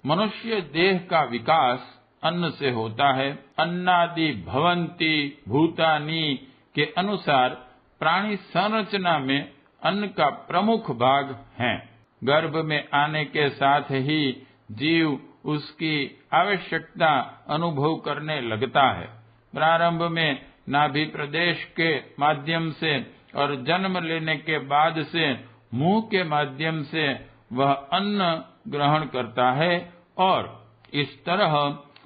मनुष्य देह का विकास अन्न से होता है। अन्नादि भवन्ति भूतानि के अनुसार प्राणी संरचना में अन्न का प्रमुख भाग है। गर्भ में आने के साथ ही जीव उसकी आवश्यकता अनुभव करने लगता है। प्रारंभ में नाभि प्रदेश के माध्यम से और जन्म लेने के बाद से मुंह के माध्यम से वह अन्न ग्रहण करता है और इस तरह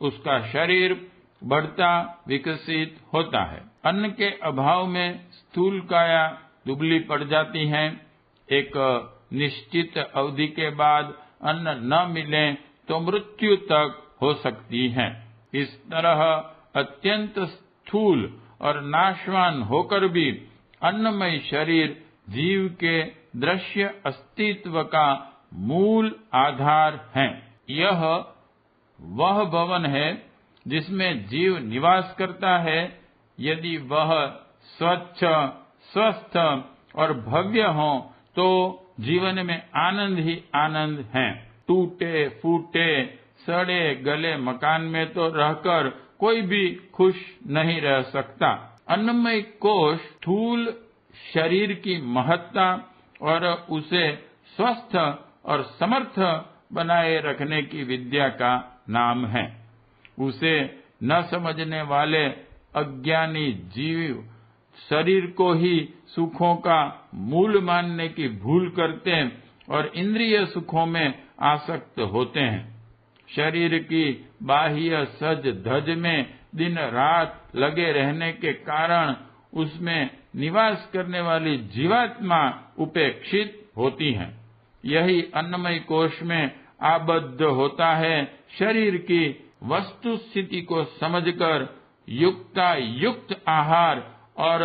उसका शरीर बढ़ता विकसित होता है। अन्न के अभाव में स्थूल काया दुबली पड़ जाती है। एक निश्चित अवधि के बाद अन्न न मिले तो मृत्यु तक हो सकती है। इस तरह अत्यंत स्थूल और नाशवान होकर भी अन्नमय शरीर जीव के दृश्य अस्तित्व का मूल आधार है। यह वह भवन है जिसमें जीव निवास करता है। यदि वह स्वच्छ, स्वस्थ और भव्य हो तो जीवन में आनंद ही आनंद है। टूटे फूटे सड़े गले मकान में तो रहकर कोई भी खुश नहीं रह सकता। अन्नमय कोश स्थूल शरीर की महत्ता और उसे स्वस्थ और समर्थ बनाए रखने की विद्या का नाम है। उसे न समझने वाले अज्ञानी जीव शरीर को ही सुखों का मूल मानने की भूल करते और इंद्रिय सुखों में आसक्त होते हैं। शरीर की बाह्य सज धज में दिन रात लगे रहने के कारण उसमें निवास करने वाली जीवात्मा उपेक्षित होती है। यही अन्नमय कोश में आबद्ध होता है। शरीर की वस्तु स्थिति को समझकर युक्त आहार और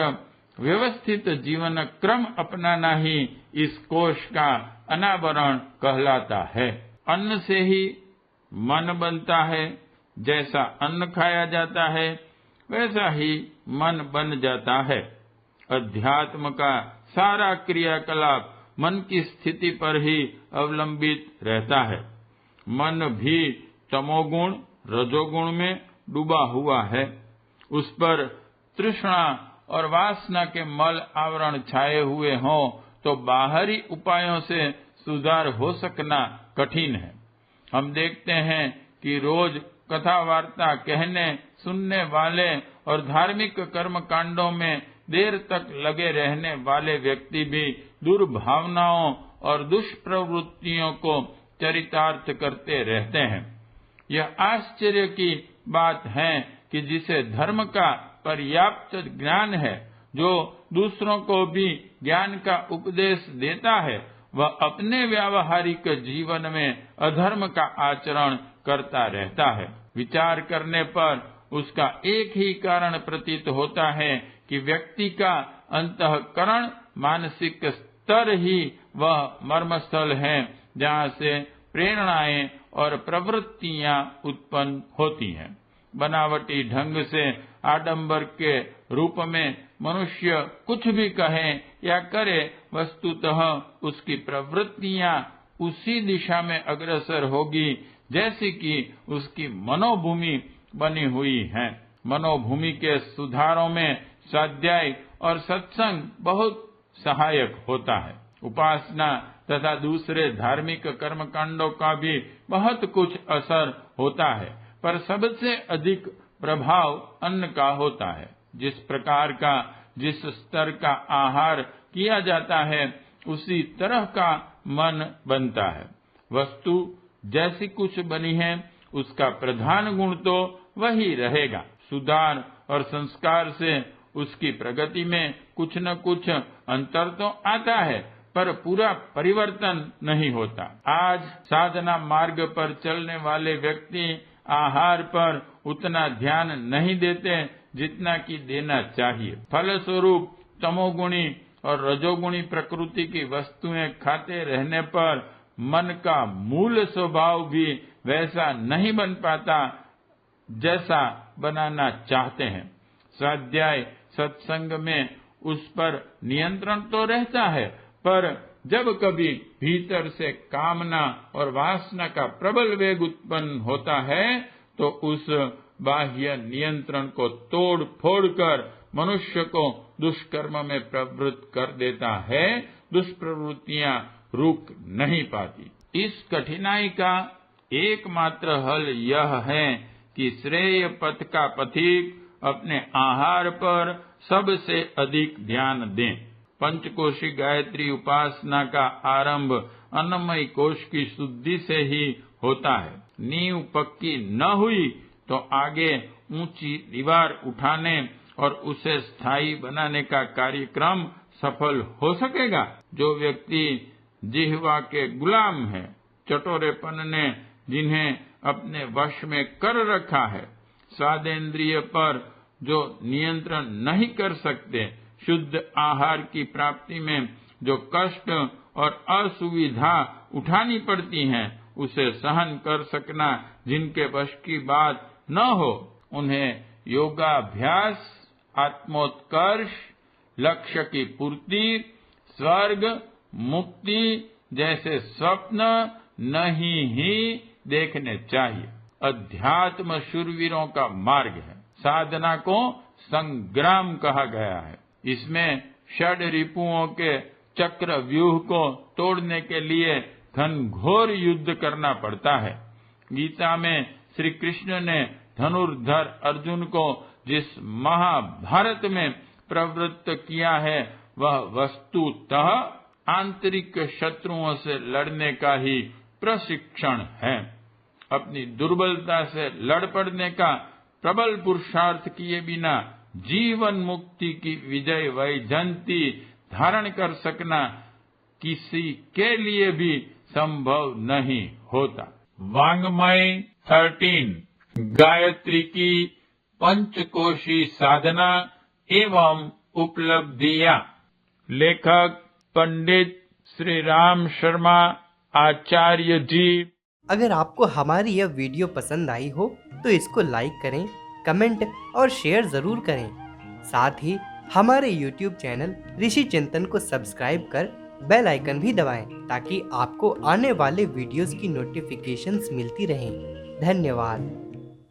व्यवस्थित जीवन क्रम अपनाना ही इस कोश का अनावरण कहलाता है। अन्न से ही मन बनता है। जैसा अन्न खाया जाता है वैसा ही मन बन जाता है। अध्यात्म का सारा क्रियाकलाप मन की स्थिति पर ही अवलंबित रहता है। मन भी तमोगुण रजोगुण में डूबा हुआ है। उस पर तृष्णा और वासना के मल आवरण छाए हुए हों तो बाहरी उपायों से सुधार हो सकना कठिन है। हम देखते हैं कि रोज कथा वार्ता कहने सुनने वाले और धार्मिक कर्म कांडों में देर तक लगे रहने वाले व्यक्ति भी दुर्भावनाओं और दुष्प्रवृत्तियों को चरितार्थ करते रहते हैं। यह आश्चर्य की बात है कि जिसे धर्म का पर्याप्त ज्ञान है, जो दूसरों को भी ज्ञान का उपदेश देता है, वह अपने व्यावहारिक जीवन में अधर्म का आचरण करता रहता है। विचार करने पर उसका एक ही कारण प्रतीत होता है कि व्यक्ति का अंतःकरण मानसिक स्तर ही वह मर्मस्थल है जहाँ से प्रेरणाएं और प्रवृत्तियां उत्पन्न होती हैं। बनावटी ढंग से आडंबर के रूप में मनुष्य कुछ भी कहे या करे, वस्तुतः उसकी प्रवृत्तियां उसी दिशा में अग्रसर होगी जैसी कि उसकी मनोभूमि बनी हुई है। मनोभूमि के सुधारों में स्वाध्याय और सत्संग बहुत सहायक होता है। उपासना तथा दूसरे धार्मिक कर्मकांडों का भी बहुत कुछ असर होता है, पर सबसे अधिक प्रभाव अन्न का होता है। जिस प्रकार का जिस स्तर का आहार किया जाता है उसी तरह का मन बनता है। वस्तु जैसी कुछ बनी है उसका प्रधान गुण तो वही रहेगा। सुधार और संस्कार से उसकी प्रगति में कुछ न कुछ अंतर तो आता है, पर पूरा परिवर्तन नहीं होता। आज साधना मार्ग पर चलने वाले व्यक्ति आहार पर उतना ध्यान नहीं देते जितना कि देना चाहिए। फलस्वरूप तमोगुणी और रजोगुणी प्रकृति की वस्तुएं खाते रहने पर मन का मूल स्वभाव भी वैसा नहीं बन पाता जैसा बनाना चाहते हैं। स्वाध्याय सत्संग में उस पर नियंत्रण तो रहता है, पर जब कभी भीतर से कामना और वासना का प्रबल वेग उत्पन्न होता है तो उस बाह्य नियंत्रण को तोड़ फोड़ कर मनुष्य को दुष्कर्म में प्रवृत्त कर देता है। दुष्प्रवृत्तियां रुक नहीं पाती। इस कठिनाई का एकमात्र हल यह है कि श्रेय पथ का पथिक अपने आहार पर सबसे अधिक ध्यान दें। पंचकोशी गायत्री उपासना का आरंभ अन्नमय कोश की शुद्धि से ही होता है। नींव पक्की न हुई तो आगे ऊंची दीवार उठाने और उसे स्थायी बनाने का कार्यक्रम सफल हो सकेगा। जो व्यक्ति जिह्वा के गुलाम है, चटोरेपन ने जिन्हें अपने वश में कर रखा है, स्वादेंद्रिय पर जो नियंत्रण नहीं कर सकते, शुद्ध आहार की प्राप्ति में जो कष्ट और असुविधा उठानी पड़ती हैं, उसे सहन कर सकना जिनके वश की बात न हो, उन्हें योगाभ्यास, आत्मोत्कर्ष, लक्ष्य की पूर्ति, स्वर्ग, मुक्ति जैसे स्वप्न नहीं ही देखने चाहिए। अध्यात्म शूरवीरों का मार्ग है। साधना को संग्राम कहा गया है। इसमें षड रिपुओं के चक्र व्यूह को तोड़ने के लिए घनघोर युद्ध करना पड़ता है। गीता में श्री कृष्ण ने धनुर्धर अर्जुन को जिस महाभारत में प्रवृत्त किया है, वह वस्तुतः आंतरिक शत्रुओं से लड़ने का ही प्रशिक्षण है। अपनी दुर्बलता से लड़ पड़ने का प्रबल पुरुषार्थ किए बिना जीवन मुक्ति की विजय वैजयंती धारण कर सकना किसी के लिए भी संभव नहीं होता। वाङ्मय 13 गायत्री की पंचकोशी साधना एवं उपलब्धियां। लेखक पंडित श्री राम शर्मा आचार्य जी। अगर आपको हमारी यह वीडियो पसंद आई हो तो इसको लाइक करें, कमेंट और शेयर जरूर करें। साथ ही हमारे YouTube चैनल ऋषि चिंतन को सब्सक्राइब कर बेल आइकन भी दबाएं ताकि आपको आने वाले वीडियोस की नोटिफिकेशंस मिलती रहें। धन्यवाद।